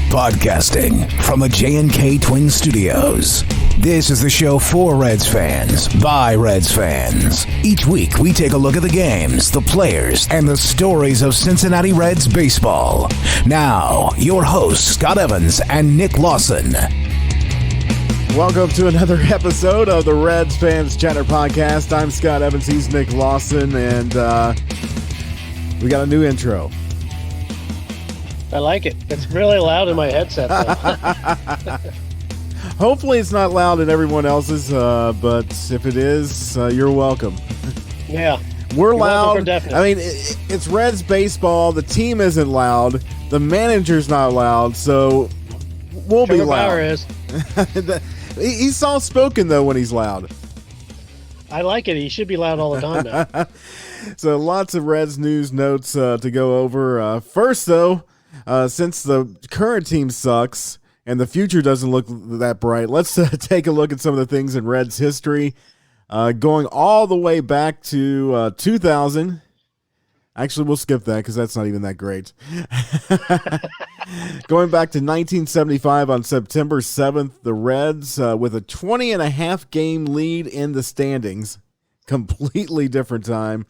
Podcasting from the J&K Twin Studios. This is the show for Reds fans, by Reds fans. Each week, we take a look at the games, the players, and the stories of Cincinnati Reds baseball. Now, your hosts, Scott Evans and Nick Lawson. Welcome to another episode of the Reds Fans Chatter Podcast. I'm Scott Evans, he's Nick Lawson, and we got a new intro. I like it. It's really loud in my headset, though. Hopefully it's not loud in everyone else's, but if it is, you're welcome. Yeah. We're loud. I mean, it's Reds baseball. The team isn't loud. The manager's not loud, so we'll be loud. Bauer is. He's soft-spoken, though, when he's loud. I like it. He should be loud all the time now. So lots of Reds news notes to go over. First, though, since the current team sucks and the future doesn't look that bright, let's take a look at some of the things in Reds history. Going all the way back to 2000. Actually, we'll skip that because that's not even that great. Going back to 1975 on September 7th, the Reds, with a 20.5 game lead in the standings. Completely different time.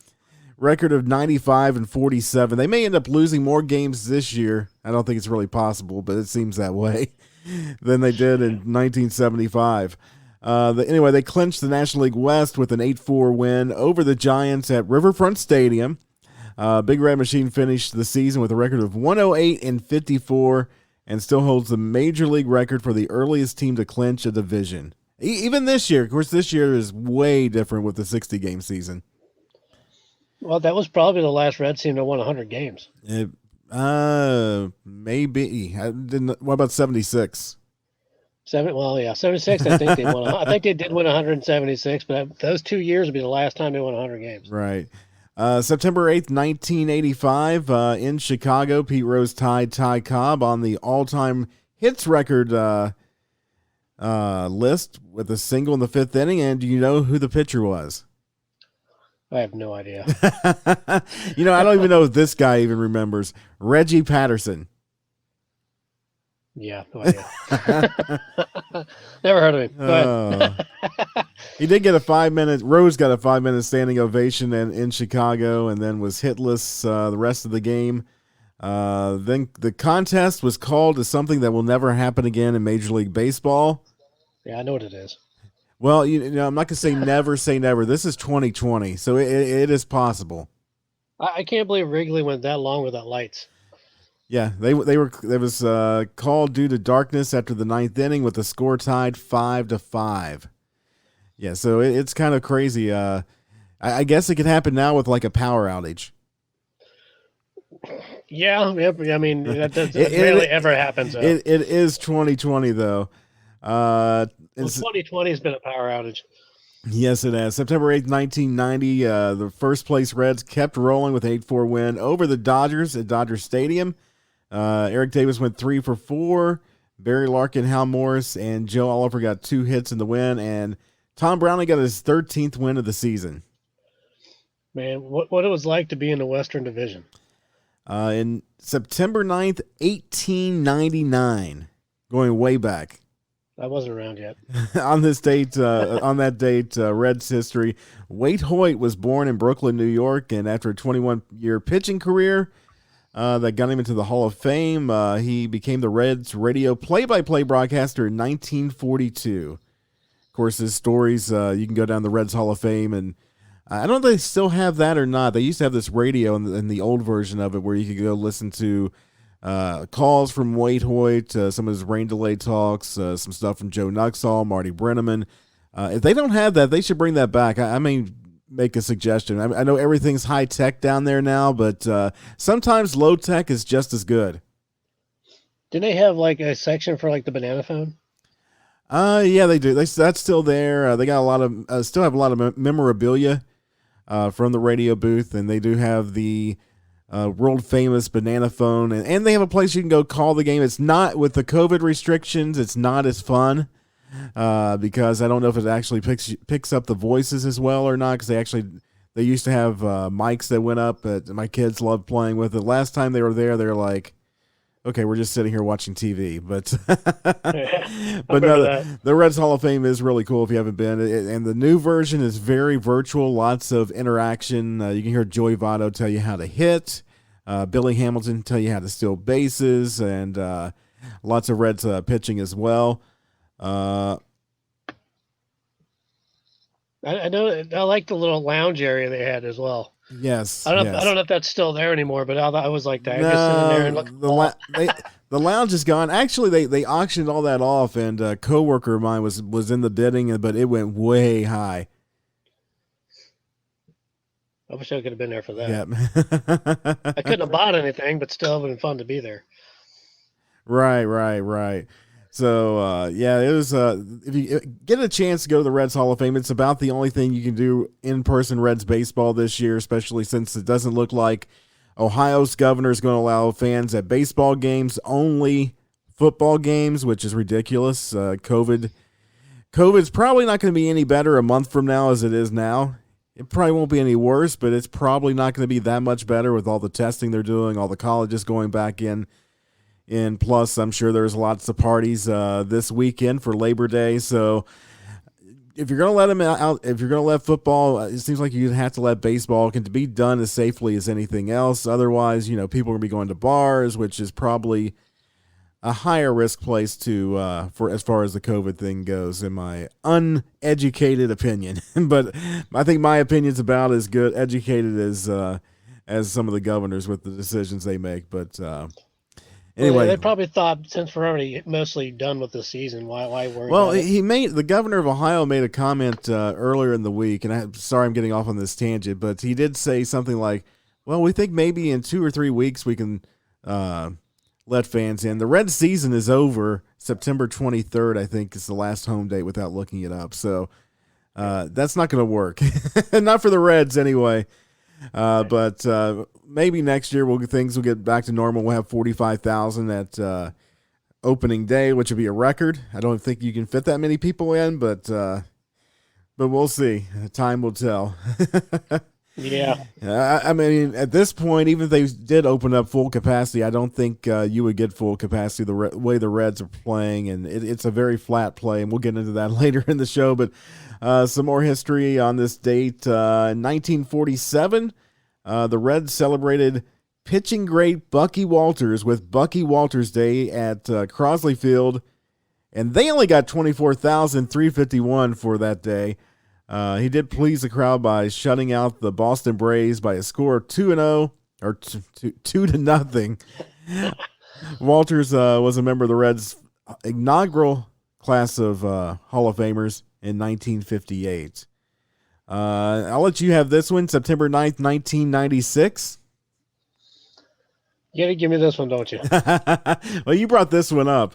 Record of 95-47. They may end up losing more games this year. I don't think it's really possible, but it seems that way, than they did in 1975. Anyway, they clinched the National League West with an 8-4 win over the Giants at Riverfront Stadium. Big Red Machine finished the season with a record of 108-54 and still holds the Major League record for the earliest team to clinch a division. Even this year, of course, this year is way different with the 60-game season. Well, that was probably the last Reds team to win 100 games. Maybe. What about 76? 76. I think they won. I think they did win 176, but those 2 years would be the last time they won 100 games. Right. September 8th, 1985, in Chicago, Pete Rose tied Ty Cobb on the all-time hits record list with a single in the fifth inning. And do you know who the pitcher was? I have no idea. I don't even know if this guy even remembers. Reggie Patterson. Yeah, no idea. Never heard of him. Go ahead. He did get a 5-minute. Rose got a 5-minute standing ovation in Chicago, and then was hitless the rest of the game. Then the contest was called to something that will never happen again in Major League Baseball. Yeah, I know what it is. Well, I'm not going to say never say never. This is 2020, so it is possible. I can't believe Wrigley went that long without lights. Yeah, they was called due to darkness after the ninth inning with the score tied 5-5. Yeah, so it's kind of crazy. I guess it could happen now with like a power outage. Yeah. I mean, that rarely ever happens. It is 2020 though. 2020 has been a power outage. Yes, it has. September 8th, 1990, the first-place Reds kept rolling with an 8-4 win over the Dodgers at Dodger Stadium. Eric Davis went 3 for 4. Barry Larkin, Hal Morris, and Joe Oliver got 2 hits in the win, and Tom Brownlee got his 13th win of the season. Man, what it was like to be in the Western Division. In September 9th, 1899, going way back. I wasn't around yet. On that date, Reds history, Waite Hoyt was born in Brooklyn, New York, and after a 21-year pitching career that got him into the Hall of Fame, he became the Reds radio play-by-play broadcaster in 1942. Of course, his stories, you can go down the Reds Hall of Fame, and I don't know if they still have that or not. They used to have this radio in the old version of it where you could go listen to calls from Waite Hoyt, some of his rain delay talks, some stuff from Joe Nuxhall, Marty Brennaman. If they don't have that, they should bring that back. I may make a suggestion. I know everything's high tech down there now, but sometimes low tech is just as good. Didn't they have like a section for like the banana phone? Yeah, they do. That's still there. They got a lot of still have a lot of memorabilia from the radio booth, and they do have the world famous banana phone, and they have a place you can go call the game. It's not with the COVID restrictions. It's not as fun because I don't know if it actually picks up the voices as well or not. Because they used to have mics that went up that my kids loved playing with it. Last time they were there, they're like, okay, we're just sitting here watching TV. But but no, the Reds Hall of Fame is really cool if you haven't been. And the new version is very virtual, lots of interaction. You can hear Joey Votto tell you how to hit, Billy Hamilton tell you how to steal bases, and lots of Reds pitching as well. I know. I like the little lounge area they had as well. Yes, I don't yes. know if that's still there anymore, but I was like that. No, just sitting there and looking. The lounge is gone. Actually, they auctioned all that off, and a coworker of mine was in the bidding, but it went way high. I wish I could have been there for that. Yeah. I couldn't have bought anything, but still, it would have been fun to be there. Right. So, it was, if you get a chance to go to the Reds Hall of Fame, it's about the only thing you can do in-person Reds baseball this year, especially since it doesn't look like Ohio's governor is going to allow fans at baseball games, only football games, which is ridiculous. COVID's probably not going to be any better a month from now as it is now. It probably won't be any worse, but it's probably not going to be that much better with all the testing they're doing, all the colleges going back in. And plus, I'm sure there's lots of parties this weekend for Labor Day. So if you're going to let them out, if you're going to let football, it seems like you have to let baseball. It can be done as safely as anything else. Otherwise, people are going to be going to bars, which is probably a higher risk place to for as far as the COVID thing goes, in my uneducated opinion. But I think my opinion's about as good educated as some of the governors with the decisions they make. But anyway, they probably thought since we're already mostly done with the season, why worry? Well, about it? The governor of Ohio made a comment earlier in the week, and I'm sorry I'm getting off on this tangent, but he did say something like, "Well, we think maybe in 2 or 3 weeks we can let fans in." The Red season is over. September 23rd, I think, is the last home date without looking it up. So that's not going to work, not for the Reds anyway. But maybe next year things will get back to normal. We'll have 45,000 at opening day, which would be a record. I don't think you can fit that many people in, but we'll see. Time will tell. Yeah. I mean, at this point, even if they did open up full capacity, I don't think you would get full capacity the way the Reds are playing, and it's a very flat play, and we'll get into that later in the show. But some more history on this date. In 1947, the Reds celebrated pitching great Bucky Walters with Bucky Walters Day at Crosley Field, and they only got 24,351 for that day. He did please the crowd by shutting out the Boston Braves by a score of 2-0 or 2-0. Walters was a member of the Reds' inaugural class of Hall of Famers in 1958. I'll let you have this one. September 9th, 1996. You got to give me this one, don't you? Well, you brought this one up.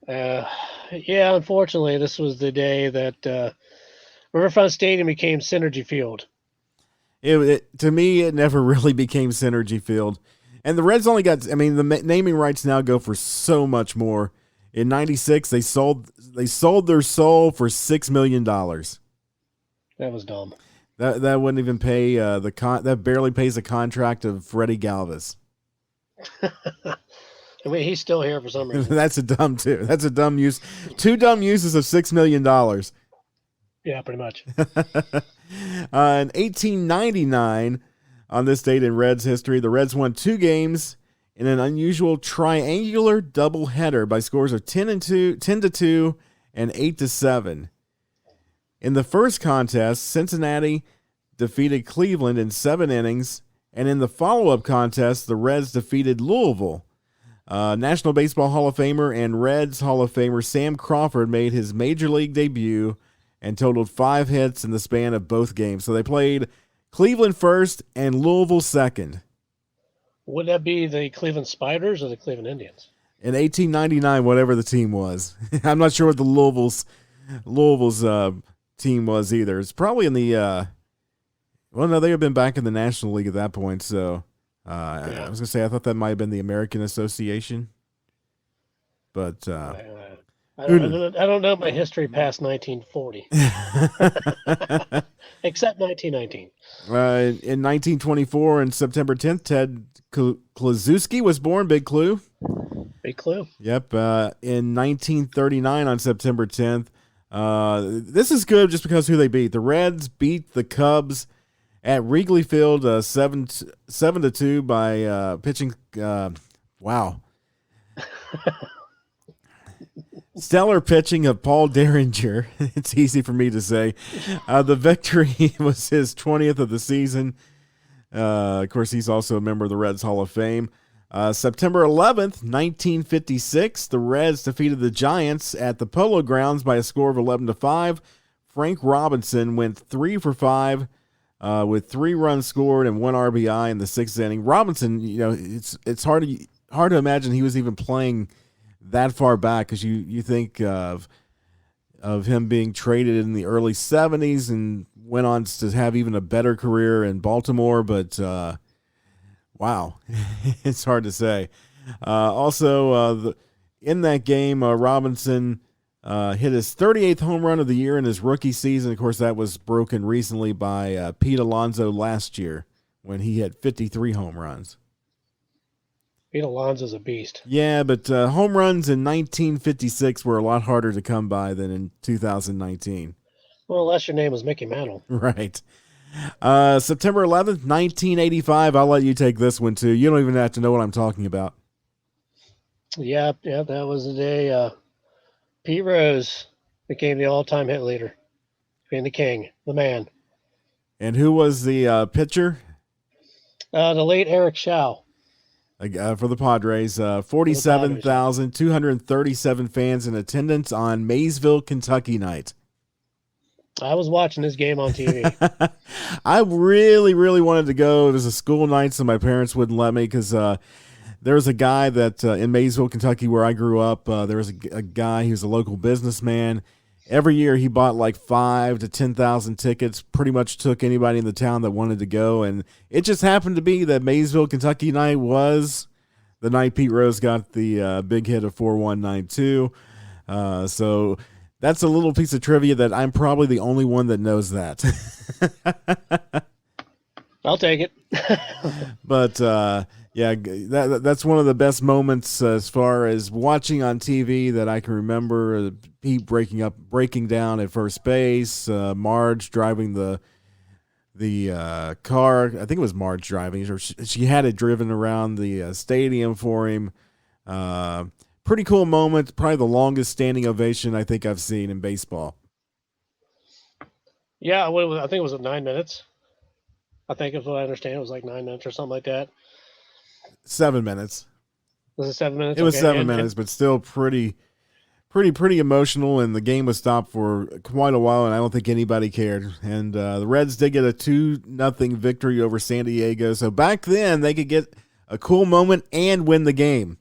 Yeah, unfortunately, this was the day that Riverfront Stadium became Synergy Field. To me, it never really became Synergy Field. And the Reds only got, the naming rights now go for so much more. In 96, they sold their soul for $6 million. That was dumb. That wouldn't even pay that barely pays the contract of Freddie Galvis. I mean, he's still here for some reason. That's a dumb use. 2 dumb uses of $6 million. Yeah, pretty much. In 1899, on this date in Reds history, the Reds won 2 games in an unusual triangular doubleheader by scores of 10-2, and 8-7. In the first contest, Cincinnati defeated Cleveland in 7 innings, and in the follow-up contest, the Reds defeated Louisville. National Baseball Hall of Famer and Reds Hall of Famer Sam Crawford made his major league debut and totaled 5 hits in the span of both games. So they played Cleveland first and Louisville second. Would that be the Cleveland Spiders or the Cleveland Indians? In 1899, whatever the team was. I'm not sure what the Louisville's team was either. It's probably in the no, they have been back in the National League at that point. So I was going to say, I thought that might have been the American Association. But I don't know my history past 1940, except 1919. In 1924, on September 10th, Ted Kluszewski was born. Big clue. Big clue. Yep. In 1939, on September 10th, this is good just because who they beat. The Reds beat the Cubs at Wrigley Field 7-2 by pitching. Wow. Stellar pitching of Paul Derringer. It's easy for me to say. The victory was his 20th of the season. Of course, he's also a member of the Reds Hall of Fame. September 11th, 1956, the Reds defeated the Giants at the Polo Grounds by a score of 11-5. Frank Robinson went 3 for 5 with 3 runs scored and 1 RBI in the 6th inning. Robinson, it's hard to imagine he was even playing that far back, because you think of him being traded in the early 70s and went on to have even a better career in Baltimore, but wow, it's hard to say. In that game, Robinson hit his 38th home run of the year in his rookie season. Of course, that was broken recently by Pete Alonso last year when he had 53 home runs. Pete Alonso's a beast. Yeah, but home runs in 1956 were a lot harder to come by than in 2019. Well, unless your name was Mickey Mantle. Right. September 11th, 1985. I'll let you take this one, too. You don't even have to know what I'm talking about. Yeah, that was the day Pete Rose became the all-time hit leader. Became the king, the man. And who was the pitcher? The late Eric Shaw. For the Padres, 47,237 fans in attendance on Maysville, Kentucky night. I was watching this game on TV. I really, really wanted to go. It was a school night, so my parents wouldn't let me, because there was a guy that in Maysville, Kentucky, where I grew up, there was a guy, he was a local businessman. Every year he bought like 5,000 to 10,000 tickets, pretty much took anybody in the town that wanted to go. And it just happened to be that Maysville, Kentucky night was the night Pete Rose got the big hit of 4-1-9-2. So that's a little piece of trivia that I'm probably the only one that knows that. I'll take it. But yeah, that's one of the best moments as far as watching on TV that I can remember. Pete breaking down at first base, Marge driving the car. I think it was Marge driving, or she had it driven around the stadium for him. Pretty cool moment. Probably the longest standing ovation I think I've seen in baseball. Yeah, I think it was 9 minutes. I think is what I understand. It was like 9 minutes or something like that. 7 minutes. Was it 7 minutes? It was 7 minutes, but still pretty emotional, and the game was stopped for quite a while, and I don't think anybody cared. And the Reds did get a 2-0 victory over San Diego, so back then they could get a cool moment and win the game.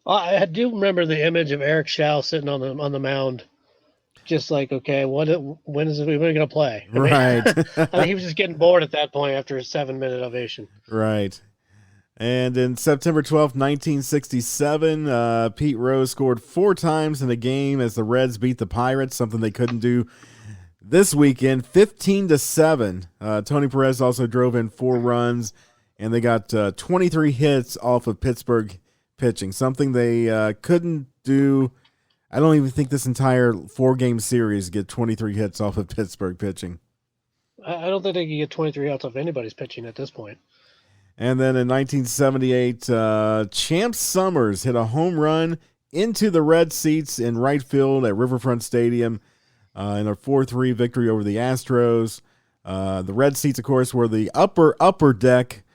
I do remember the image of Eric Shaw sitting on the mound, just like, okay, when is we going to play? Right. I mean, he was just getting bored at that point after a 7-minute ovation. Right. And in September 12th, 1967, Pete Rose scored 4 times in a game as the Reds beat the Pirates, something they couldn't do this weekend, 15-7. Tony Perez also drove in 4 runs, and they got 23 hits off of Pittsburgh pitching, something they couldn't do. I don't even think this entire 4-game series get 23 hits off of Pittsburgh pitching. I don't think they can get 23 hits off anybody's pitching at this point. And then in 1978, Champ Summers hit a home run into the Red seats in right field at Riverfront Stadium in a 4-3 victory over the Astros. The Red seats, of course, were the upper deck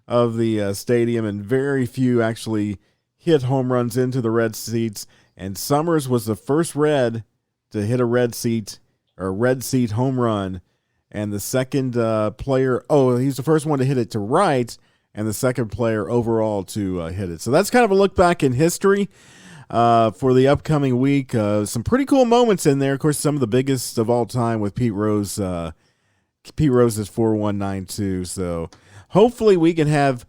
of the stadium, and very few actually hit home runs into the Red seats. And Summers was the first Red to hit a Red seat home run. And the second player, he's the first one to hit it to right, and the second player overall to hit it. So that's kind of a look back in history for the upcoming week. Some pretty cool moments in there. Of course, some of the biggest of all time with Pete Rose. Pete Rose's 4-1-9-2. So hopefully we can have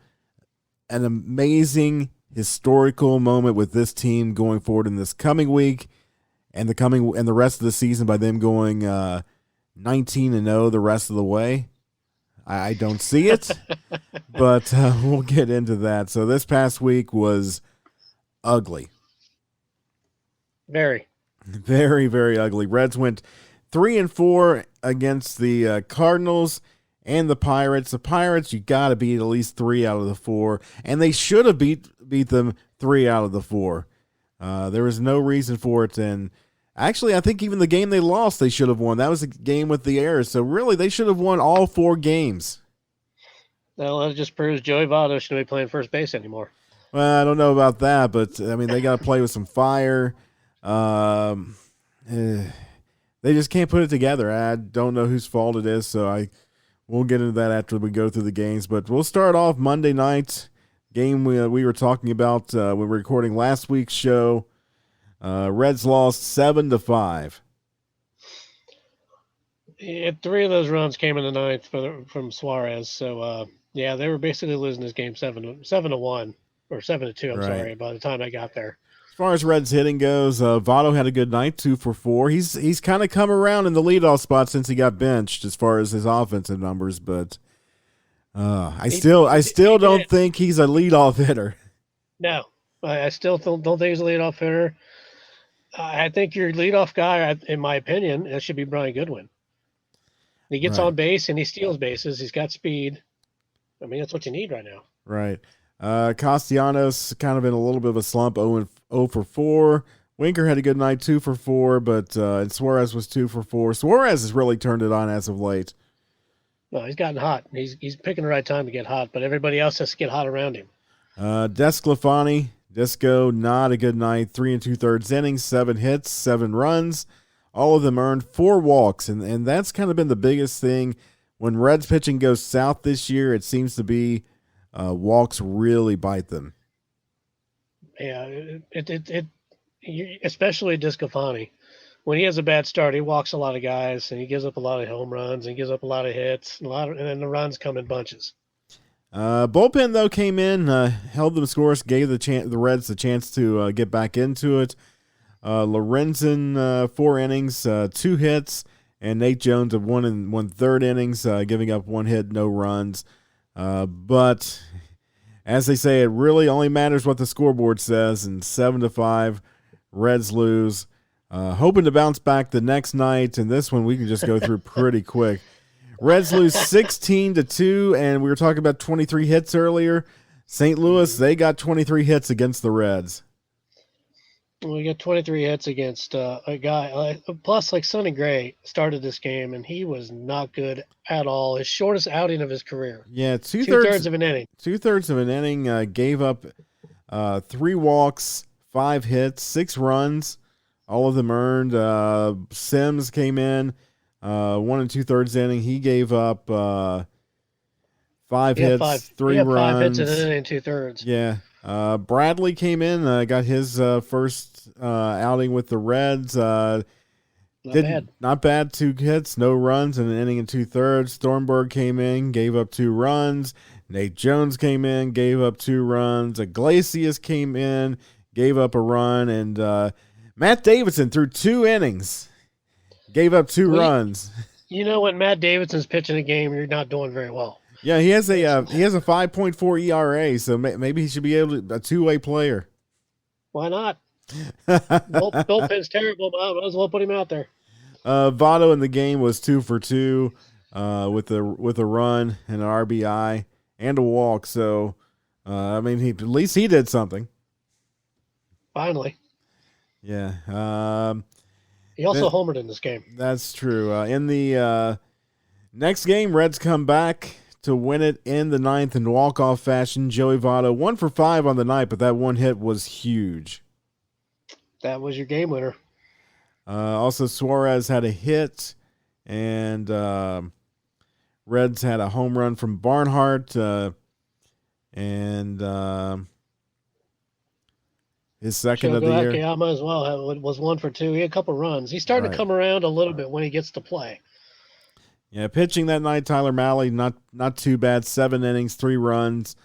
an amazing historical moment with this team going forward in this coming week and the rest of the season by them going 19-0 the rest of the way. I don't see it, but we'll get into that. So this past week was ugly. Very. Very, very ugly. Reds went 3-4 against the Cardinals and the Pirates. The Pirates, you got to beat at least 3 out of the 4, and they should have beat them 3 out of the 4. There was no reason for it, and actually, I think even the game they lost, they should have won. That was a game with the Airs, so really, they should have won all 4 games. Well, that just proves Joey Votto shouldn't be playing first base anymore. Well, I don't know about that, but, I mean, they got to play with some fire. They just can't put it together. I don't know whose fault it is, so we'll get into that after we go through the games. But we'll start off Monday night game we were talking about when we were recording last week's show. Reds lost 7-5. Yeah, 3 of those runs came in the ninth from Suarez. So yeah, they were basically losing this game 7-1 or 7-2. I'm Right. sorry. By the time I got there. As far as Reds hitting goes, Votto had a good night, 2 for 4. He's kind of come around in the leadoff spot since he got benched as far as his offensive numbers, but I still don't think he's a leadoff hitter. No, I still don't think he's a leadoff hitter. I think your leadoff guy, in my opinion, that should be Brian Goodwin. He gets Right. on base and he steals bases. He's got speed. I mean, that's what you need right now. Right. Castellanos kind of in a little bit of a slump, 0 for 4. Winker had a good night, 2 for 4, but and Suarez was 2 for 4. Suarez has really turned it on as of late. Well, he's gotten hot. He's picking the right time to get hot, but everybody else has to get hot around him. Desclafani, Disco, not a good night. 3 2/3 innings, 7 hits, 7 runs. All of them earned 4 walks, and that's kind of been the biggest thing. When Reds pitching goes south this year, it seems to be walks really bite them. Yeah, especially Discofani. When he has a bad start, he walks a lot of guys, and he gives up a lot of home runs, and he gives up a lot of hits, and then the runs come in bunches. Bullpen though came in, held them scoreless, gave the Reds the chance to get back into it. Lorenzen 4 innings, 2 hits, and Nate Jones of 1 1/3 innings, giving up 1 hit, no runs. But as they say, it really only matters what the scoreboard says. And 7-5, Reds lose. Hoping to bounce back the next night, and this one we can just go through pretty quick. Reds lose 16-2, and we were talking about 23 hits earlier. St. Louis, they got 23 hits against the Reds. We got 23 hits against a guy. Plus, Sonny Gray started this game, and he was not good at all. His shortest outing of his career. Yeah, two-thirds of an inning. 2/3 of an inning, gave up 3 walks, 5 hits, 6 runs. All of them earned. Sims came in, 1 2/3 inning. He gave up 5 hits, 3 runs. 5 hits in an inning, 2/3. Yeah. Bradley came in, got his first outing with the Reds. Not bad. 2 hits, no runs, and an inning and 2/3. Thornburg came in, gave up 2 runs. Nate Jones came in, gave up 2 runs. Iglesias came in, gave up a run, and Matt Davidson threw 2 innings, gave up 2 runs. You know, when Matt Davidson's pitching a game, you're not doing very well. Yeah, he has a 5.4 ERA, so maybe he should be able to a 2-way player. Why not? Bullpen's terrible, but might as well put him out there. Votto in the game was 2 for 2 with a run and an RBI and a walk. So, I mean, at least he did something. Finally. Yeah. He also homered in this game. That's true. In the next game, Reds come back to win it in the 9th in walk-off fashion. Joey Votto, 1 for 5 on the night, but that 1 hit was huge. That was your game winner. Also, Suarez had a hit, and Reds had a home run from Barnhart, and his second of the year. Akiyama as well was 1 for 2. He had a couple runs. He's starting to come around a little bit when he gets to play. Yeah, pitching that night, Tyler Malley, not too bad. 7 innings, 3 runs,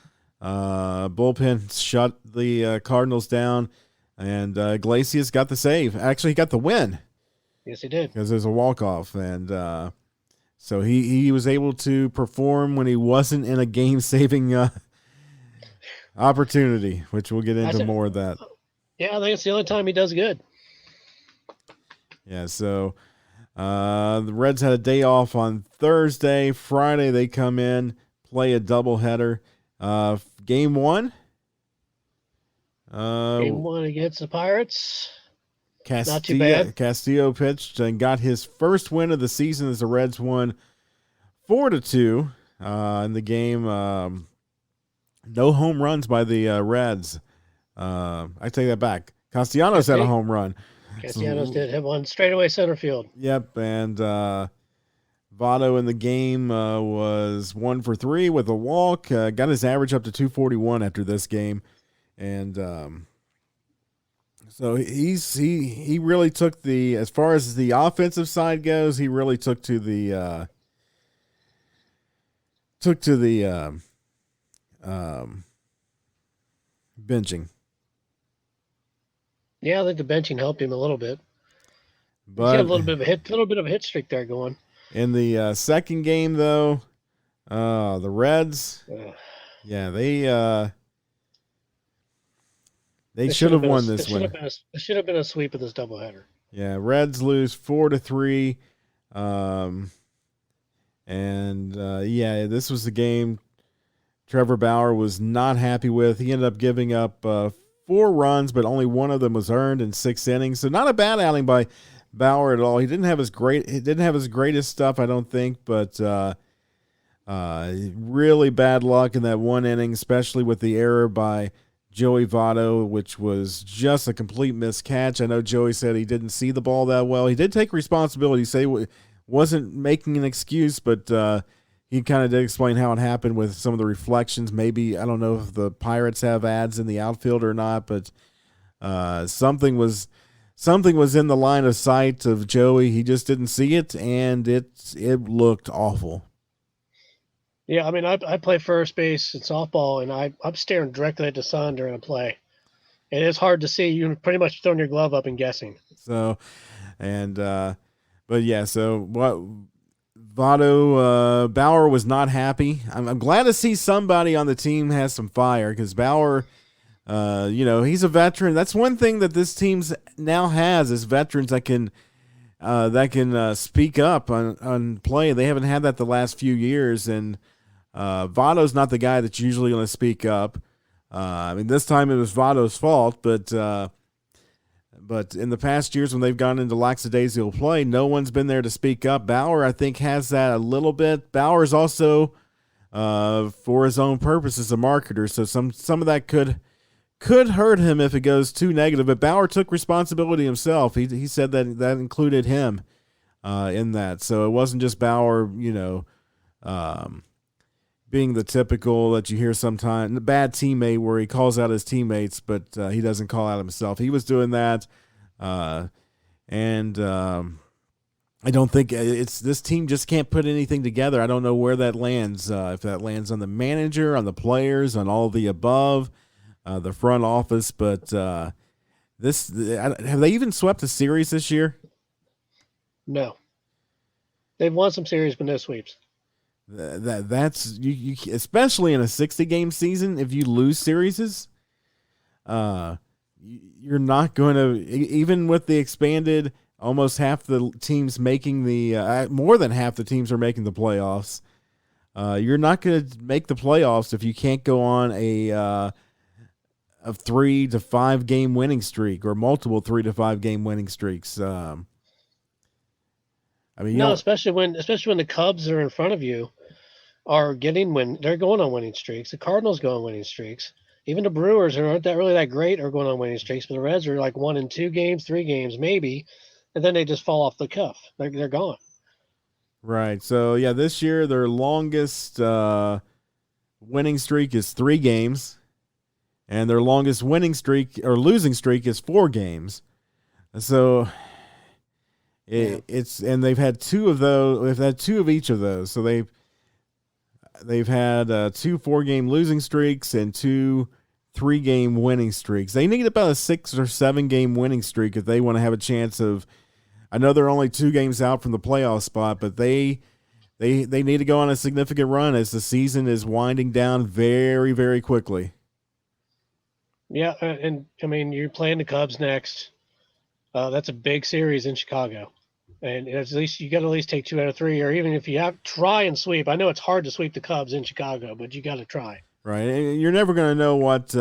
Bullpen shut the Cardinals down, and Iglesias got the save. Actually, he got the win. Yes, he did. Because there's a walk-off, and so he was able to perform when he wasn't in a game-saving opportunity, which we'll get into more of that. Yeah, I think it's the only time he does good. Yeah, so the Reds had a day off on Thursday. Friday, they come in, play a doubleheader. Game one. Game one against the Pirates. Not too Castillo, bad. Castillo pitched and got his first win of the season as the Reds won 4-2 in the game. No home runs by the Reds. I take that back. Castellanos had a home run. Castellanos did have one straightaway center field. Yep, and Votto in the game was 1 for 3 with a walk. Got his average up to 241 after this game, and so he really took as far as the offensive side goes, he really took to the benching. Yeah, I think the benching helped him a little bit. But he had a little bit of a hit streak there going. In the second game, though, the Reds, they should have won this one. It should have been a sweep of this doubleheader. Yeah, Reds lose 4-3, this was the game Trevor Bauer was not happy with. He ended up giving up 4 runs, but only one of them was earned in 6 innings. So not a bad outing by Bauer at all. He didn't have his greatest stuff, I don't think, but really bad luck in that one inning, especially with the error by Joey Votto, which was just a complete miscatch. I know Joey said he didn't see the ball that well. He did take responsibility, say he wasn't making an excuse, but he kind of did explain how it happened with some of the reflections. Maybe, I don't know if the Pirates have ads in the outfield or not, but something was in the line of sight of Joey. He just didn't see it, and it looked awful. Yeah, I mean, I play first base in softball, and I'm staring directly at the sun during a play. And it's hard to see. You're pretty much throwing your glove up and guessing. So, but yeah, so what Votto, Bauer was not happy. I'm glad to see somebody on the team has some fire, because Bauer, he's a veteran. That's one thing that this team now has, is veterans that can speak up on play. They haven't had that the last few years, and Votto's not the guy that's usually going to speak up. This time it was Votto's fault, but in the past years when they've gone into lackadaisical play, no one's been there to speak up. Bauer, I think, has that a little bit. Bauer's also, for his own purposes, a marketer, so some of that could hurt him if it goes too negative. But Bauer took responsibility himself. He said that included him in that. So it wasn't just Bauer, being the typical that you hear sometimes, the bad teammate where he calls out his teammates, but he doesn't call out himself. He was doing that. I don't think this team just can't put anything together. I don't know where that lands. If that lands on the manager, on the players, on all the above, the front office. But have they even swept a series this year? No. They've won some series, but no sweeps. That's you especially in a 60-game season. If you lose series, you're not going to, even with the expanded, almost half the teams making more than half the teams are making the playoffs. You're not going to make the playoffs if you can't go on a 3 to 5 game winning streak, or multiple 3 to 5 game winning streaks. Especially when the Cubs are in front of you, are they're going on winning streaks. The Cardinals go on winning streaks. Even the Brewers, who aren't that great, are going on winning streaks. But the Reds are like 1 in 2 games, 3 games maybe, and then they just fall off the cuff. They're gone. Right. So yeah, this year their longest winning streak is 3 games, and their longest winning streak or losing streak is 4 games. So. And they've had 2 of those. They've had 2 of each of those. So they've had 2 4-game losing streaks and 2 3-game winning streaks. They need about a 6 or 7-game winning streak if they want to have a chance of. I know they're only 2 games out from the playoff spot, but they need to go on a significant run as the season is winding down very, very quickly. Yeah, and I mean, you're playing the Cubs next. That's a big series in Chicago, and at least you got to at least take 2 out of 3, or even if you have try and sweep. I know it's hard to sweep the Cubs in Chicago, but you got to try. Right, and you're never going to know what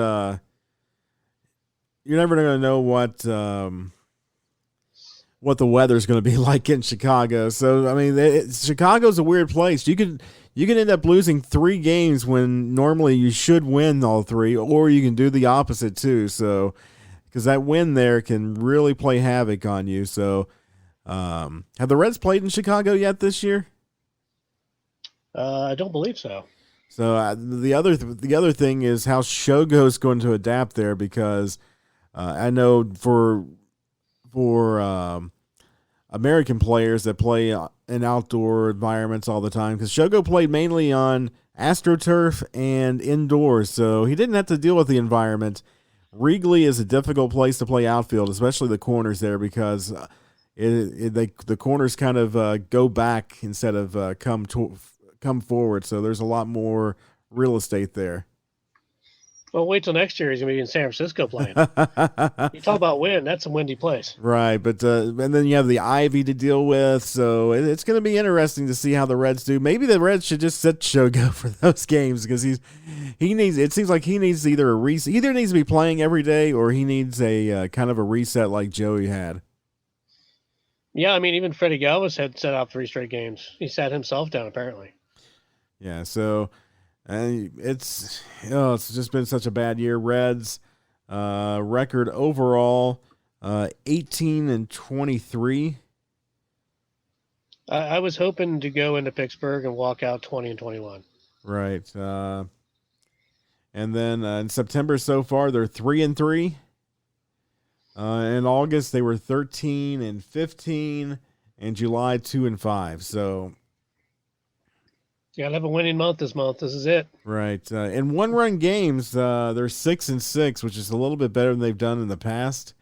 what the weather's going to be like in Chicago. So I mean, Chicago's a weird place. You can end up losing 3 games when normally you should win all 3, or you can do the opposite too. So because that win there can really play havoc on you. So have the Reds played in Chicago yet this year? I don't believe so. So the other thing is how Shogo's going to adapt there, because I know for American players that play in outdoor environments all the time, because Shogo played mainly on AstroTurf and indoors, so he didn't have to deal with the environment. Wrigley is a difficult place to play outfield, especially the corners there, because the corners kind of go back instead of come forward, so there's a lot more real estate there. Well, wait till next year. He's going to be in San Francisco playing. You talk about wind. That's a windy place. Right, but and then you have the ivy to deal with, so it's going to be interesting to see how the Reds do. Maybe the Reds should just sit Shogo for those games, because he needs. It seems like he needs either a reset. Either needs to be playing every day, or he needs a kind of a reset like Joey had. Yeah, I mean, even Freddie Galvis had set out 3 straight games. He sat himself down, apparently. Yeah, so it's just been such a bad year. Reds record overall 18-23. I was hoping to go into Pittsburgh and walk out 20-21. Right, and then in September so far they're 3-3. In August they were 13-15, and July 2-5. So. You got to have a winning month this month. This is it. Right. In 1-run games, they're 6-6, which is a little bit better than they've done in the past.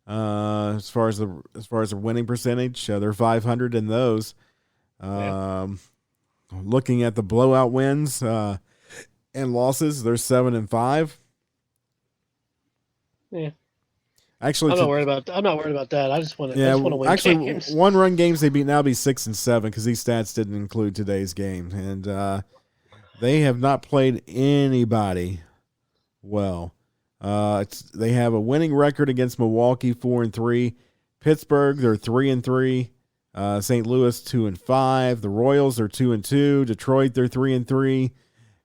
As far as the winning percentage, they're 500 in those. Looking at the blowout wins and losses, they're 7-5. Yeah. Actually, I'm not worried about that. I just want to win games. 1-run games they'd be 6-7, because these stats didn't include today's game, and they have not played anybody well. They have a winning record against Milwaukee, 4-3. Pittsburgh, they're 3-3. St. Louis, 2-5. The Royals are 2-2. Detroit, they're 3-3.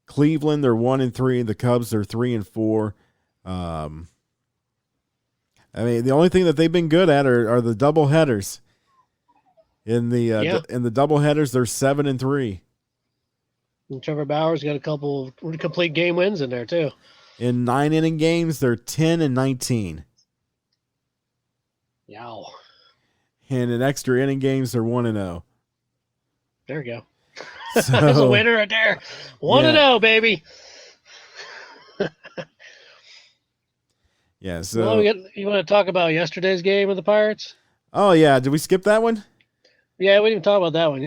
Cleveland, they're 1-3. The Cubs, they're 3-4. I mean, the only thing that they've been good at are the double headers. In the double headers, they're 7-3. And Trevor Bauer's got a couple of complete game wins in there too. In 9-inning games, they're 10-19. Yow. And in extra inning games, they're 1-0. There you go. So, there's a winner right there. 1-0, baby. Yeah, so you want to talk about yesterday's game with the Pirates? Oh yeah, did we skip that one? Yeah, we didn't talk about that one.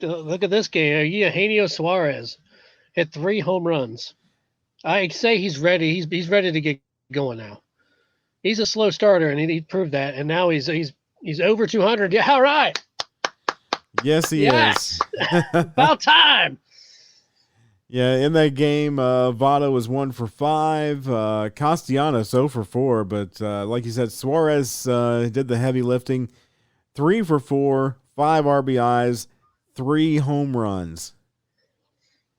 Look at this game. Eugenio Suarez hit 3 home runs. I say he's ready. He's ready to get going now. He's a slow starter, and he proved that. And now he's over 200. Yeah, all right. Yes, he is. About time. Yeah, in that game, Votto was 1 for 5. Castellanos 0 for 4. But like you said, Suarez did the heavy lifting. 3 for 4, 5 RBIs, 3 home runs.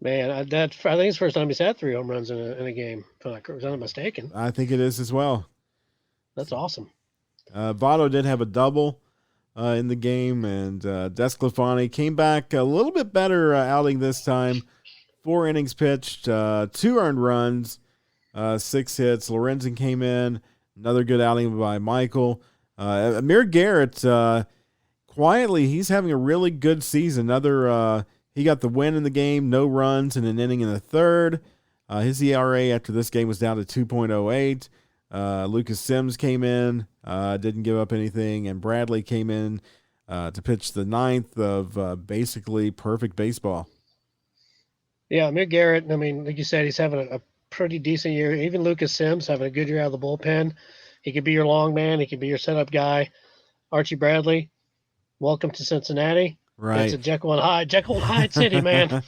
Man, I think it's the first time he's had 3 home runs in a game. If I'm not mistaken. I think it is as well. That's awesome. Votto did have a double in the game, and Desclafani came back a little bit better outing this time. 4 innings pitched, 2 earned runs, 6 hits. Lorenzen came in, another good outing by Michael. Amir Garrett, quietly, he's having a really good season. he got the win in the game, no runs in an inning in the third. His ERA after this game was down to 2.08. Lucas Sims came in, didn't give up anything, and Bradley came in to pitch the ninth of basically perfect baseball. Yeah, Mick Garrett, I mean, like you said, he's having a pretty decent year. Even Lucas Sims having a good year out of the bullpen. He could be your long man. He could be your setup guy. Archie Bradley, welcome to Cincinnati. Right. It's a Jekyll and Hyde city, man.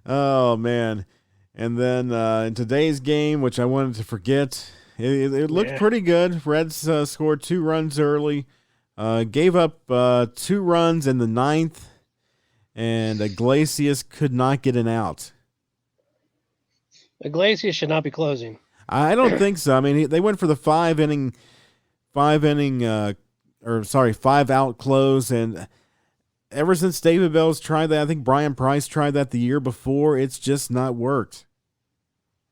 Oh, man. And then in today's game, which I wanted to forget, it looked pretty good. Reds scored 2 runs early, gave up 2 runs in the ninth, and Iglesias could not get an out. Iglesias should not be closing. I don't think so. I mean, they went for the 5 out close, and ever since David Bell's tried that, I think Brian Price tried that the year before, it's just not worked.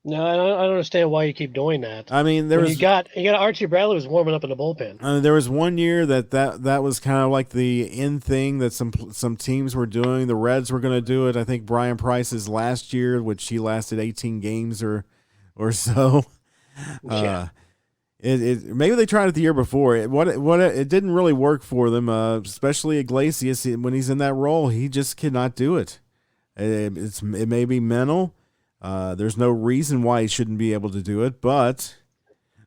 No, I don't understand why you keep doing that. I mean, you got Archie Bradley was warming up in the bullpen. There was one year that was kind of like the in thing that some teams were doing. The Reds were going to do it. I think Brian Price's last year, which he lasted 18 games or so. Yeah. Maybe they tried it the year before. It didn't really work for them, especially Iglesias. When he's in that role, he just cannot do it. It may be mental. There's no reason why he shouldn't be able to do it, but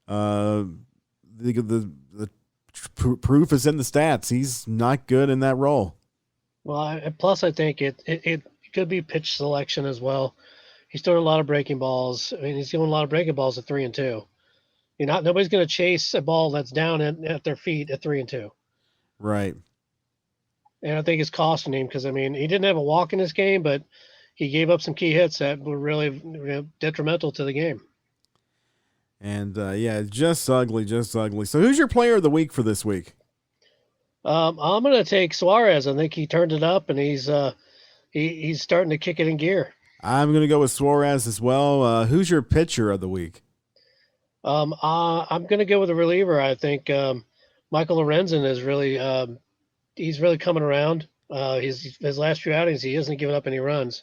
the proof is in the stats. He's not good in that role. Well, plus I think it could be pitch selection as well. He's throwing a lot of breaking balls. I mean, he's throwing a lot of breaking balls at 3-2. Nobody's going to chase a ball that's down at their feet at 3-2. Right. And I think it's costing him because, I mean, he didn't have a walk in this game, but he gave up some key hits that were really detrimental to the game. And, just ugly. So who's your player of the week for this week? I'm going to take Suarez. I think he turned it up, and he's starting to kick it in gear. I'm going to go with Suarez as well. Who's your pitcher of the week? I'm going to go with a reliever. I think Michael Lorenzen is really he's really coming around. His last few outings, he hasn't given up any runs.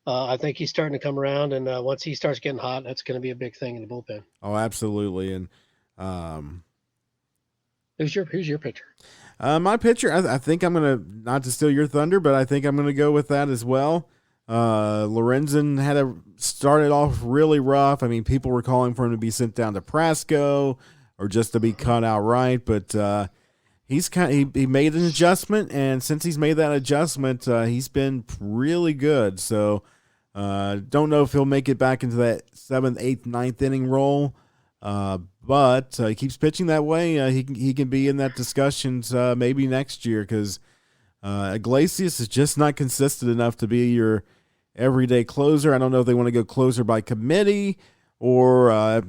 I think he's starting to come around, and once he starts getting hot, that's going to be a big thing in the bullpen. Oh, absolutely. And who's your pitcher? My pitcher, I think I'm going to, not to steal your thunder, but I think I'm going to go with that as well. Lorenzen started off really rough. I mean, people were calling for him to be sent down to Prasco or just to be cut outright, but he made an adjustment, and since he's made that adjustment, he's been really good. So don't know if he'll make it back into that 7th, 8th, 9th inning role, but he keeps pitching that way. He can be in that discussions maybe next year because Iglesias is just not consistent enough to be your everyday closer. I don't know if they want to go closer by committee or I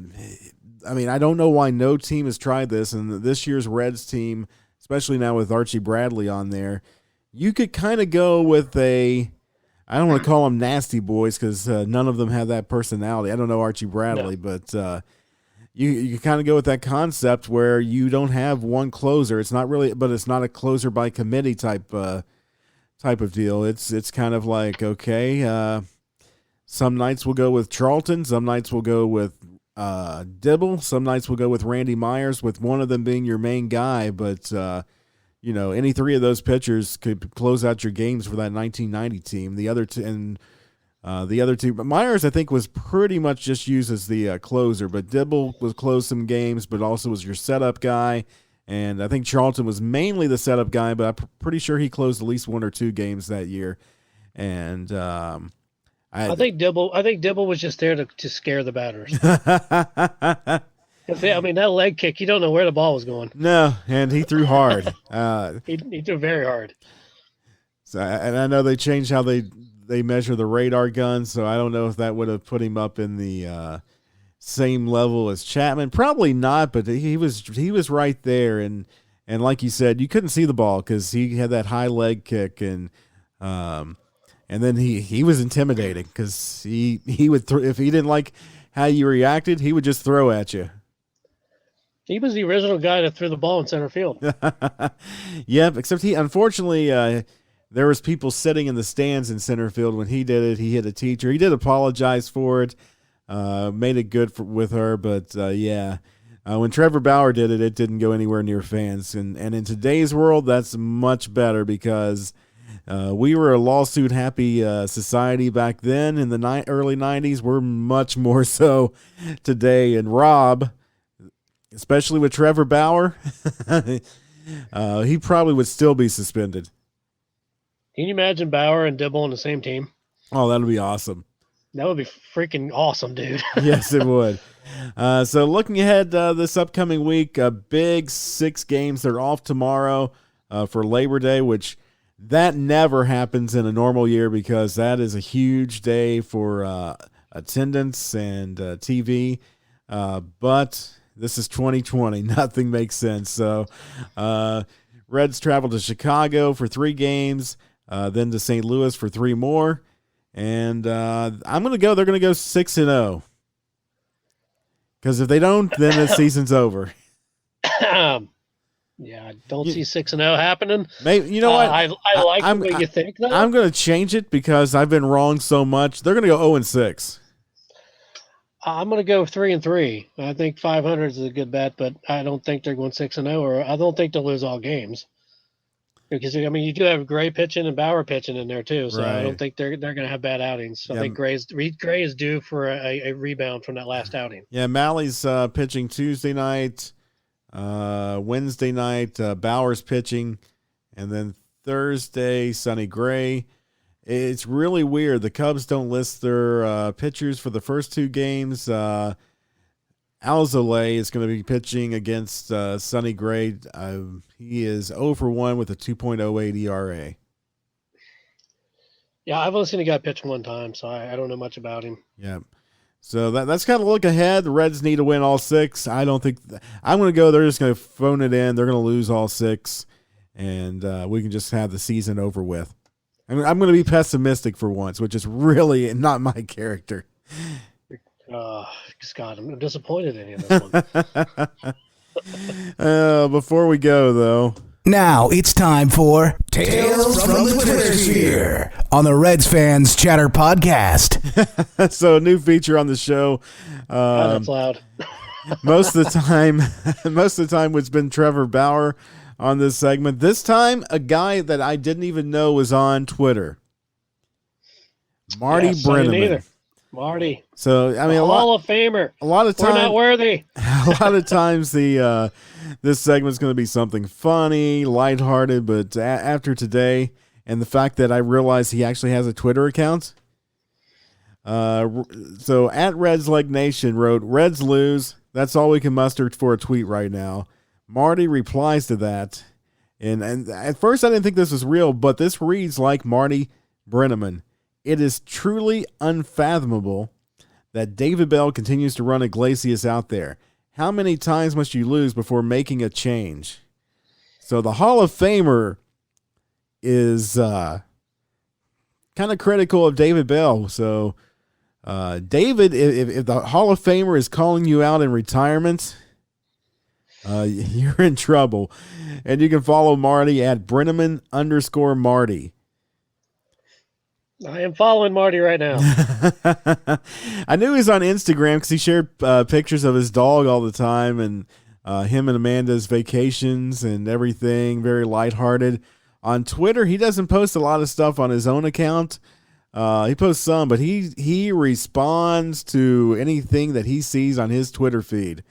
don't know why no team has tried this, and this year's Reds team, especially now with Archie Bradley on there, you could kind of go with I don't want to call them nasty boys because none of them have that personality. I don't know Archie Bradley, but you kind of go with that concept where you don't have one closer. It's not really, but it's not a closer by committee type of deal. It's kind of like, okay, some nights we'll go with Charlton, some nights we'll go with Dibble, some nights we'll go with Randy Myers, with one of them being your main guy, but any three of those pitchers could close out your games for that 1990 team. The other two, but Myers I think was pretty much just used as the closer, but Dibble was closed some games, but also was your setup guy. And I think Charlton was mainly the setup guy, but I'm pretty sure he closed at least 1 or 2 games that year. And I think Dibble was just there to scare the batters. I mean, that leg kick, you don't know where the ball was going. No, and he threw hard. He threw very hard. So, and I know they changed how they measure the radar gun, so I don't know if that would have put him up in the same level as Chapman. Probably not, but he was right there, and like you said, you couldn't see the ball because he had that high leg kick, and then he was intimidating because he would if he didn't like how you reacted, he would just throw at you. He was the original guy that threw the ball in center field. Yep, except he unfortunately there was people sitting in the stands in center field when he did it. He hit a teacher. He did apologize for it, made it good with her. But, when Trevor Bauer did it, it didn't go anywhere near fans. And in today's world, that's much better because we were a lawsuit-happy society back then in the early 90s. We're much more so today. And Rob, especially with Trevor Bauer, he probably would still be suspended. Can you imagine Bauer and Dibble on the same team? Oh, that would be awesome. That would be freaking awesome, dude. Yes, it would. So looking ahead this upcoming week, a big 6 games. They're off tomorrow for Labor Day, which that never happens in a normal year because that is a huge day for attendance and TV. But this is 2020. Nothing makes sense. So Reds travel to Chicago for 3 games, then to St. Louis for 3 more. And I'm going to go. They're going to go 6-0. Because if they don't, then the season's over. Yeah, I don't see 6-0 happening. Maybe you know what? I like the way you think, though. I'm going to change it because I've been wrong so much. They're going to go 0-6. I'm going to go 3-3. I think 500 is a good bet, but I don't think they're going 6-0, or I don't think they'll lose all games. Because I mean, you do have Gray pitching and Bauer pitching in there too, so right. I don't think they're going to have bad outings. I think Gray is due for a rebound from that last outing. Yeah, Malley's pitching Tuesday night, Wednesday night. Bauer's pitching, and then Thursday, Sonny Gray. It's really weird. The Cubs don't list their pitchers for the first 2 games. Alzolay is going to be pitching against Sonny Gray. He is 0 for 1 with a 2.08 ERA. Yeah, I've only seen a guy pitch one time, so I don't know much about him. Yeah. So that's kind of look ahead. The Reds need to win all 6. I don't think I'm going to go. They're just going to phone it in. They're going to lose all 6, and we can just have the season over with. I mean, I'm going to be pessimistic for once, which is really not my character. Scott, I'm disappointed in you this one. Before we go, though. Now it's time for Tales from the Twitter Sphere on the Reds Fans Chatter Podcast. So a new feature on the show. That's loud. most of the time it's been Trevor Bauer on this segment. This time, a guy that I didn't even know was on Twitter. Marty Brennaman. Marty. So I mean, Hall of Famer. A lot of times, we're not worthy. A lot of times, this segment's going to be something funny, lighthearted. But after today, and the fact that I realized he actually has a Twitter account. So at Reds Leg Nation wrote, "Reds lose. That's all we can muster for a tweet right now." Marty replies to that, and at first I didn't think this was real, but this reads like Marty Brennaman. "It is truly unfathomable that David Bell continues to run Iglesias out there. How many times must you lose before making a change?" So the Hall of Famer is kind of critical of David Bell. So David, if the Hall of Famer is calling you out in retirement, you're in trouble. And you can follow Marty at Brennaman_Marty. I am following Marty right now. I knew he was on Instagram because he shared pictures of his dog all the time, and him and Amanda's vacations and everything, very lighthearted. On Twitter, he doesn't post a lot of stuff on his own account. He posts some, but he responds to anything that he sees on his Twitter feed.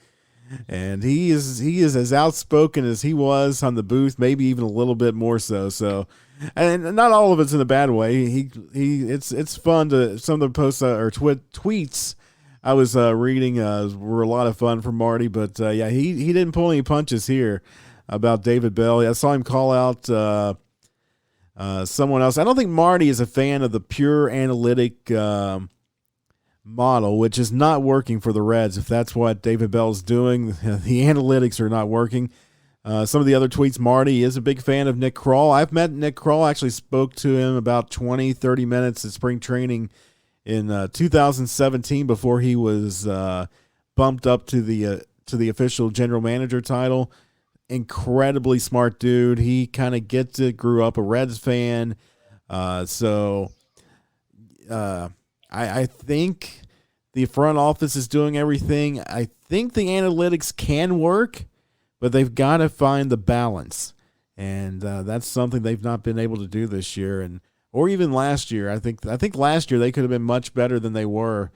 And he is as outspoken as he was on the booth, maybe even a little bit more so. So, and not all of it's in a bad way. It's fun to some of the posts or tweets I was reading were a lot of fun for Marty. But he didn't pull any punches here about David Bell. I saw him call out someone else. I don't think Marty is a fan of the pure analytic model, which is not working for the Reds. If that's what David Bell's doing, the analytics are not working. Some of the other tweets, Marty is a big fan of Nick Krall. I've met Nick Krall, actually spoke to him about 20-30 minutes at spring training in 2017 before he was bumped up to the official general manager title. Incredibly smart dude. He kind of gets it, grew up a Reds fan, So I think the front office is doing everything. I think the analytics can work, but they've got to find the balance. And that's something they've not been able to do this year, or even last year. I think last year they could have been much better than they were,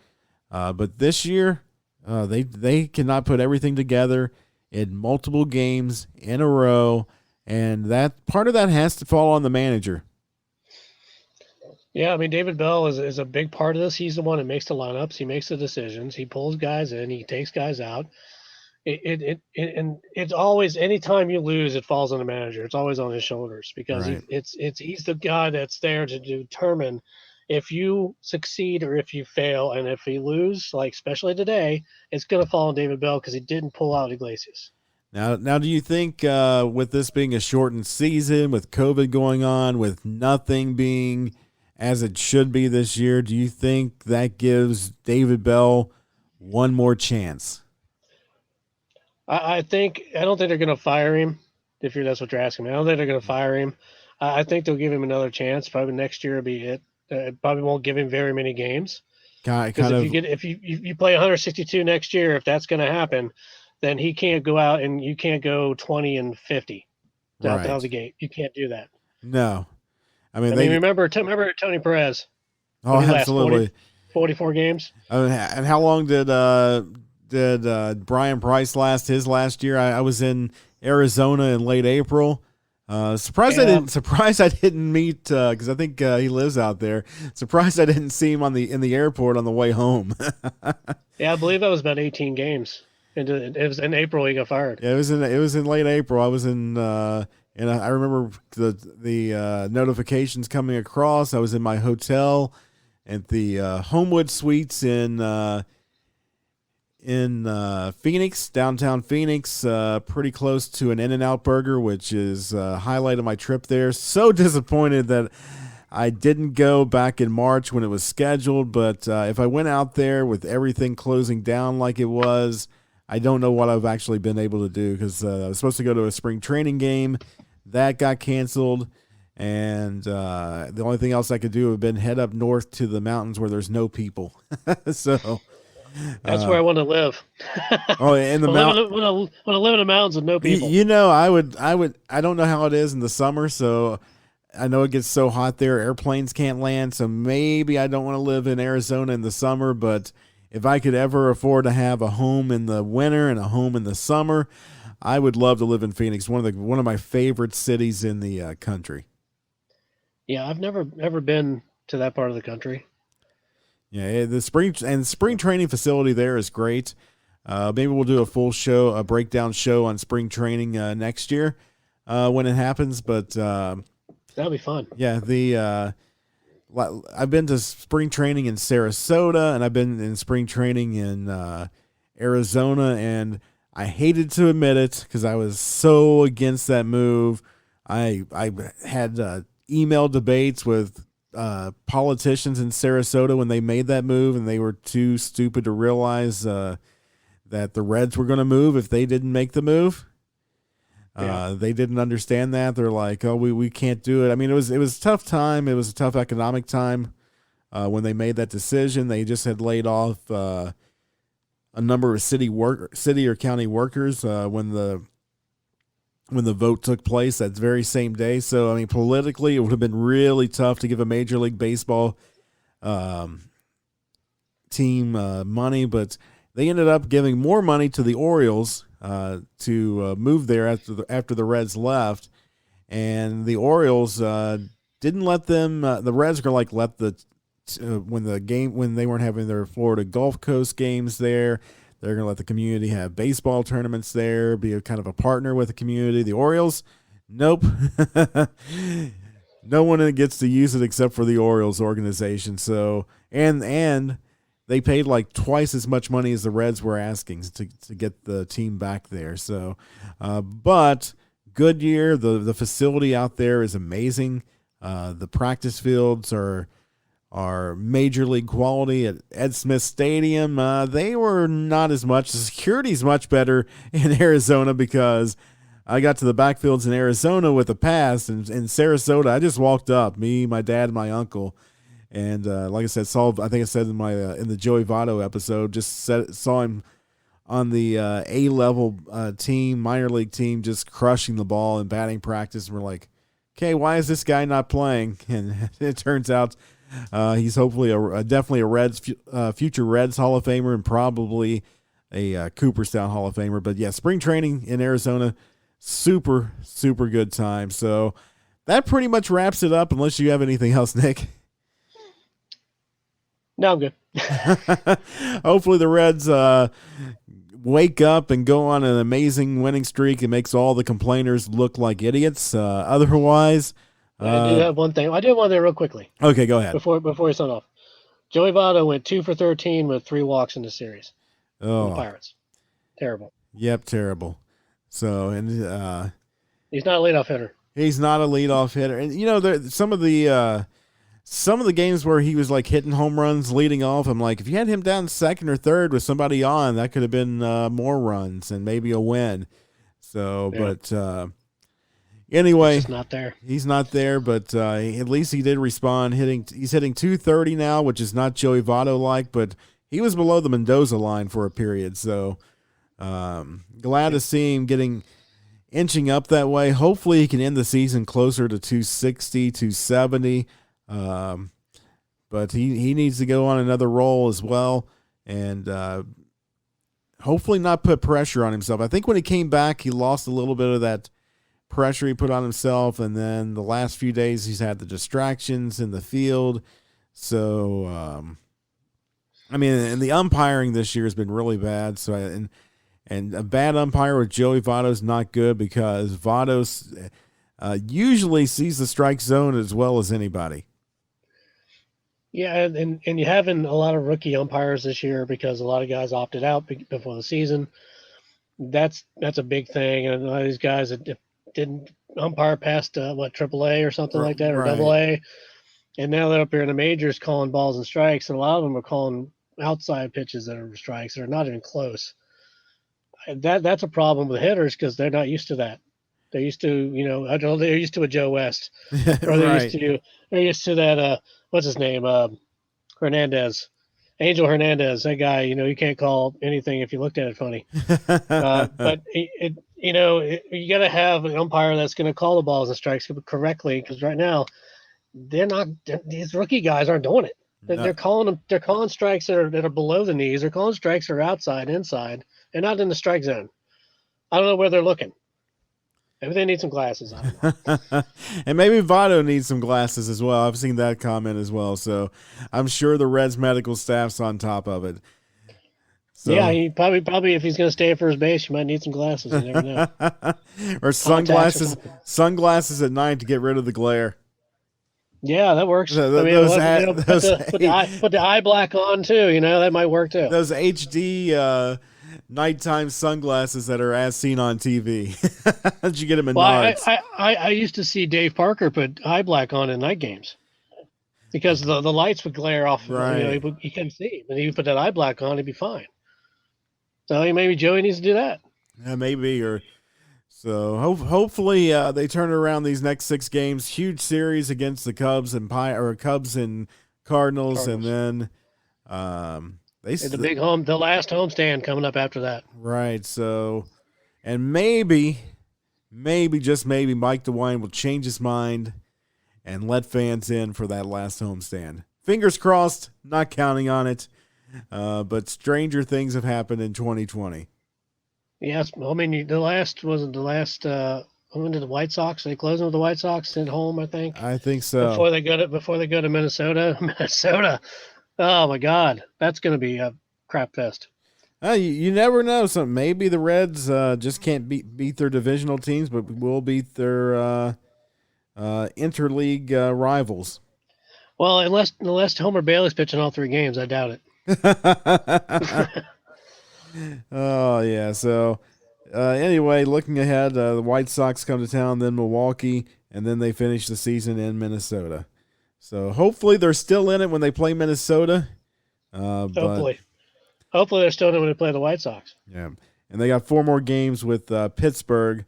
but this year they cannot put everything together in multiple games in a row, and that part of that has to fall on the manager. Yeah, I mean, David Bell is a big part of this. He's the one that makes the lineups. He makes the decisions. He pulls guys in. He takes guys out. And it's always, anytime you lose, it falls on the manager. It's always on his shoulders because Right. he's the guy that's there to determine if you succeed or if you fail. And if you lose, like especially today, it's going to fall on David Bell because he didn't pull out Iglesias. Now, do you think with this being a shortened season, with COVID going on, with nothing being as it should be this year, do you think that gives David Bell one more chance? I don't think they're going to fire him. That's what you're asking me, I don't think they're going to fire him. I think they'll give him another chance. Probably next year will be it. Probably won't give him very many games. Because if you play 162 next year, if that's going to happen, then he can't go out and you can't go 20-50 out the gate. You can't do that. No, I mean remember Tony Perez. Oh, absolutely. 44 games. And how long did Brian Price last his last year? I was in Arizona in late April. Surprised I didn't meet because I think he lives out there. Surprised I didn't see him in the airport on the way home. Yeah, I believe that was about 18 games. It was in April he got fired. Yeah, it was in late April. I was in and I remember the notifications coming across. I was in my hotel at the Homewood Suites in Phoenix, downtown Phoenix, pretty close to an In-N-Out Burger, which is a highlight of my trip there. So disappointed that I didn't go back in March when it was scheduled, but if I went out there with everything closing down like it was, I don't know what I've actually been able to do because I was supposed to go to a spring training game. That got canceled, and the only thing else I could do would have been head up north to the mountains where there's no people. So that's where I want to live. Oh, in the mountains. Want to live in the mountains with no people. I don't know how it is in the summer, so I know it gets so hot there, airplanes can't land, so maybe I don't want to live in Arizona in the summer, but if I could ever afford to have a home in the winter and a home in the summer, I would love to live in Phoenix, one of my favorite cities in the country. Yeah, I've never been to that part of the country. Yeah, the spring training facility there is great. Maybe we'll do a breakdown show on spring training next year when it happens. But that'll be fun. Yeah, I've been to spring training in Sarasota, and I've been in spring training in Arizona, and I hated to admit it because I was so against that move. I had email debates with politicians in Sarasota when they made that move, and they were too stupid to realize that the Reds were going to move if they didn't make the move. They didn't understand that. They're like, oh, we can't do it. I mean, it was a tough time. It was a tough economic time when they made that decision. They just had laid off a number of city or county workers when the vote took place that very same day. So, I mean, politically, it would have been really tough to give a Major League Baseball team money, but they ended up giving more money to the Orioles to move there after the Reds left, and the Orioles didn't let them. The Reds were like let when they weren't having their Florida Gulf Coast games there. They're going to let the community have baseball tournaments there, be a kind of a partner with the community. The Orioles, nope. No one gets to use it except for the Orioles organization. So, and they paid like twice as much money as the Reds were asking to get the team back there. So, but good year. The facility out there is amazing. The practice fields are major league quality. At Ed Smith Stadium, they were not as much. The security's much better in Arizona because I got to the backfields in Arizona with a pass, and in Sarasota, I just walked up, me, my dad, and my uncle. And like I said, I think I said in my in the Joey Votto episode, saw him on the A-level team, minor league team, just crushing the ball in batting practice. And we're like, okay, why is this guy not playing? And it turns out he's hopefully definitely a Reds future Reds Hall of Famer and probably a Cooperstown Hall of Famer. But yeah, spring training in Arizona, super, super good time. So that pretty much wraps it up, unless you have anything else, Nick. No, I'm good. Hopefully the Reds wake up and go on an amazing winning streak and makes all the complainers look like idiots. Otherwise, I do have one thing. I do have one there real quickly. Okay, go ahead. Before we sign off, Joey Votto went 2 for 13 with 3 walks in the series. Oh, the Pirates, terrible. Yep, terrible. So and he's not a leadoff hitter. He's not a leadoff hitter, and some of the games where he was like hitting home runs leading off, I'm like, if you had him down second or third with somebody on, that could have been more runs and maybe a win. So, yeah. But anyway, he's not there. He's not there, but at least he did respond. He's hitting 230 now, which is not Joey Votto like, but he was below the Mendoza line for a period. So glad to see him inching up that way. Hopefully he can end the season closer to 260, 270. But he needs to go on another roll as well, and hopefully not put pressure on himself. I think when he came back, he lost a little bit of that pressure he put on himself, and then the last few days he's had the distractions in the field. So, and the umpiring this year has been really bad. So, and a bad umpire with Joey Votto is not good, because Votto's usually sees the strike zone as well as anybody. Yeah, and you're having a lot of rookie umpires this year because a lot of guys opted out before the season. That's a big thing, and a lot of these guys that didn't umpire past AAA or something like that, or right. AA, and now they're up here in the majors calling balls and strikes, and a lot of them are calling outside pitches that are strikes that are not even close. That's a problem with hitters because they're not used to that. They're used to, they're used to a Joe West, or they're used to that. What's his name? Hernandez, Angel Hernandez. That guy, you can't call anything if you looked at it funny. But you got to have an umpire that's going to call the balls and strikes correctly, because right now they're not. These rookie guys aren't doing it. They're calling them. They're calling strikes that are below the knees. They're calling strikes that are outside, inside, and not in the strike zone. I don't know where they're looking. Maybe they need some glasses. I don't know. And maybe Votto needs some glasses as well. I've seen that comment as well. So I'm sure the Reds medical staff's on top of it. So, yeah, he probably if he's going to stay at first base, you might need some glasses. You never know. Or sunglasses at night to get rid of the glare. Yeah, that works. Put the eye black on too. That might work too. Those HD nighttime sunglasses that are as seen on TV. Did you get them in Nards? I used to see Dave Parker put eye black on in night games because the lights would glare off. Right. He couldn't see, but he put that eye black on, he'd be fine. So maybe Joey needs to do that. Yeah, maybe. Hopefully they turn around these next 6 games. Huge series against the Cubs and Cardinals, and then the last homestand coming up after that. Right. So, and maybe just maybe Mike DeWine will change his mind and let fans in for that last homestand. Fingers crossed. Not counting on it. But stranger things have happened in 2020. Yes, when did the White Sox? They closing with the White Sox at home, I think. I think so. Before they go to Minnesota. Minnesota. Oh my God, that's going to be a crap fest. You never know. Maybe the Reds just can't beat their divisional teams, but will beat their interleague rivals. Well, unless Homer Bailey's pitching all 3 games, I doubt it. Oh yeah. So anyway, looking ahead, the White Sox come to town, then Milwaukee, and then they finish the season in Minnesota. So hopefully they're still in it when they play Minnesota. Hopefully they're still in it when they play the White Sox. Yeah, and they got 4 more games with Pittsburgh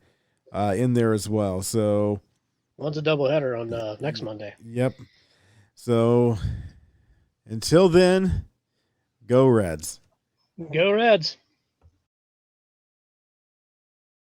in there as well. So One's a doubleheader on next Monday. Yep. So until then, go Reds. Go Reds.